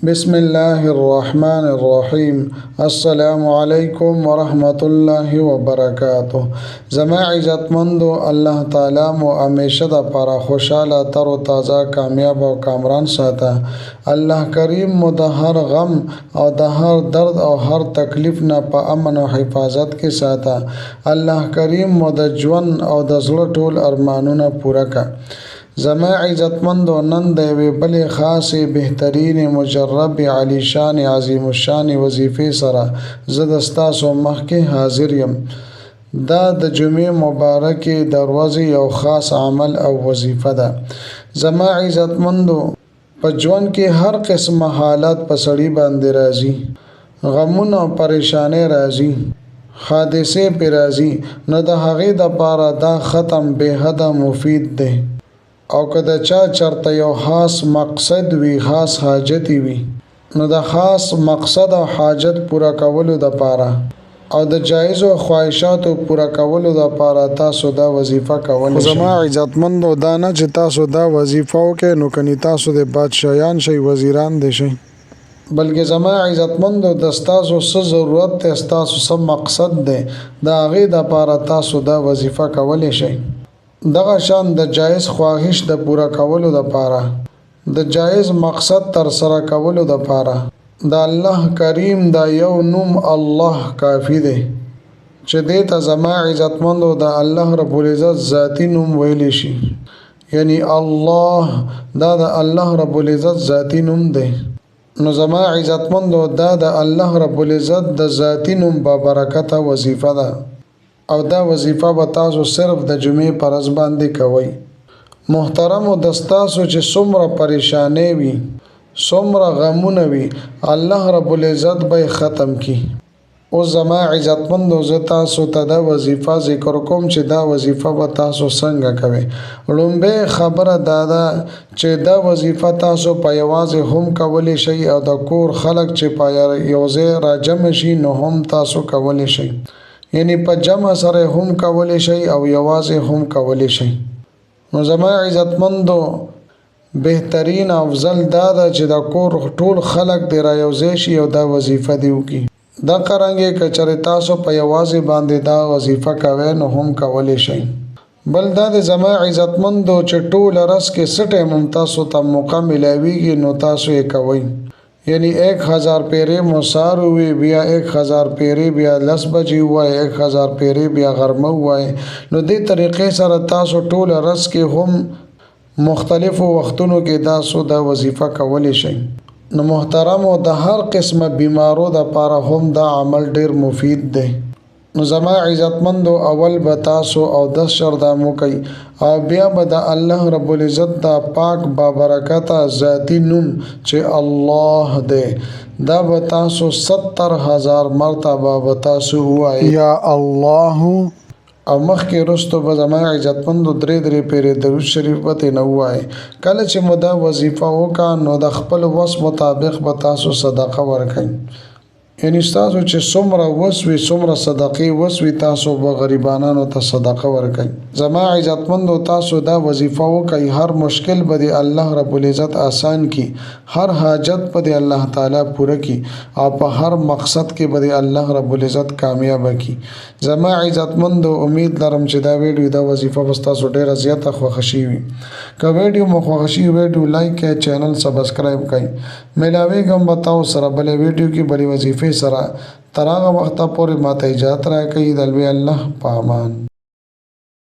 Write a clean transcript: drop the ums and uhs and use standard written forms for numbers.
بسم الله الرحمن الرحیم. السلام علیکم ورحمت الله وبرکاته. زما عزتمندو، الله تعالی مو همیشه د پاره خوشاله تر و تازه کامیاب او کامران ساته. الله کریم مو د هر غم او د هر درد او هر تکلیف نه په امن او حفاظت کې ساته. الله کریم مو د ژوند او د زړه ټول ارمانونه پوره کړه. زما عزتمندو، نن د یوې بلې خاصې بهترینې مجرب عالی شان عظیم الشان وظیفې سره زه د ستاسو مخکې حاضر یم. دا د جمعې مبارکې د ورځې یو خاص عمل او وظیفه ده. زما عزتمندو، په ژوند کې هر قسمه حالات په سړي باندې راځي، غمونه او پریشانۍ راځي، حادثې پې راځي، نو د هغې دپاره دا ختم بې حده مفید دی. او که د چا چرته یو خاص مقصد وي، خاص حاجت وي، نو د خاص مقصد او حاجت پوره کولو دپاره او د جایزو خواهشاتو پوره کولو دپاره تاسو دا وظیفه کولی شئ. زما عزتمندو، دا نه چې تاسو دا وظیفه وکئ نو کني تاسو د بادشاهیان شئ، وزیران دې شئ، بلکې زما عزتمندو د ستاسو څه ضرورت دی، ستاسو څه مقصد دی، د هغې دپاره تاسو دا وظیفه کولی شئ. دغه شان د جایز خواهش د پوره کولو دپاره، د جایز مقصد تر سره کولو دپاره د الله کریم دا یو نوم الله کافی دی، چې دې ته زما عزتمندو د الله رب العزت ذاتی نوم ویلی شي. یعنی الله دا د الله رب العزت ذاتی نوم دی. نو زما عزتمندو، دا د الله رب العزت د ذاتی نوم با برکته وظیفه ده، او دا وظیفه به تاسو صرف د جمعې په ورځ باندې کوئ. محترمو، د ستاسو چې څومره پریشانۍ وي، څومره غمونه وي، الله رب العزت به ختم کی. اوس زما عزتمندو، زه تاسو ته دا وظیفه ذکر کوم چې دا وظیفه به تاسو څنګه کوئ. لومبۍ خبره دا ده چې دا وظیفه تاسو په یوازې هم کولی شئ، او د کور خلک چې په یو ځای راجمع شي نو هم تاسو کولی شئ. یعنی په جمع سره هم کولی شئ او یوازې هم کولی شئ. نو زما عزتمندو، بهترین افضل دا ده چې د کور ټول خلک دې را یوځای شي او دا وظیفه دې وکړي. دا قرنګې که چېرې تاسو په یوازې باندې دا وظیفه کوئ نو هم کولی شئ. بل دا د زما عزتمندو چې ټوله ورځ کې څه ټایم هم تاسو ته موقع میلاویږي نو تاسو یې کوئ. یعنی 1000 پیرې مو سهار ووایي، بیا 1000 پیرې بیا 10 بجې ووایي، 1000 پیرې بیا غرمه ووایي. نو دې طریقې سره تاسو ټوله ورځ کې هم مختلفو وختونو کې تاسو دا وظیفه کولی شئ. نو محترمو، د هر قسمه بیمارو دپاره هم دا عمل ډیر مفید دی. نو زما عزتمندو، اول به تاسو او 10 شردامو کوي، او بیا به د الله رب العزت دا پاک بابرکته ذاتی نوم چې الله دی، دا به تاسو 70,000 مرتبه به تاسو ووایي یا الله. او مخکې رستو به زما عزتمندو 3 پیرې درود شریف به ترې نه ووایي. کله چې مو دا وظیفه وکړه نو د خپل وس مطابق به تاسو صدقه ورکوئ. یعنی ستاسو چې څومره وس وي، څومره صدقې وس وي، تاسو به غریبانانو ته صدقه ورکوئ. زما عزتمندو، تاسو دا وظیفه وکړئ، هر مشکل به د الله رب العزت آسان کی، هر حاجت به د الله تعالی پوره کی، او په هر مقصد کې به د الله رب العزت کامیاب کی. زما عزتمندو، امید لرم چې دا ویډیو دا وظیفه به ستاسو ډیره زیاته خوښه شوي. که ویډیو مو خوښه شوي، ویډیو لایک کړئ، چینل سبسکرایب کړئ. میلاویږم به تاسو سره بلې ویډیو کې بلې وظیفې سره. تر هغه وخته پورې ماته اجازت راکړئ. د لوی الله په امان.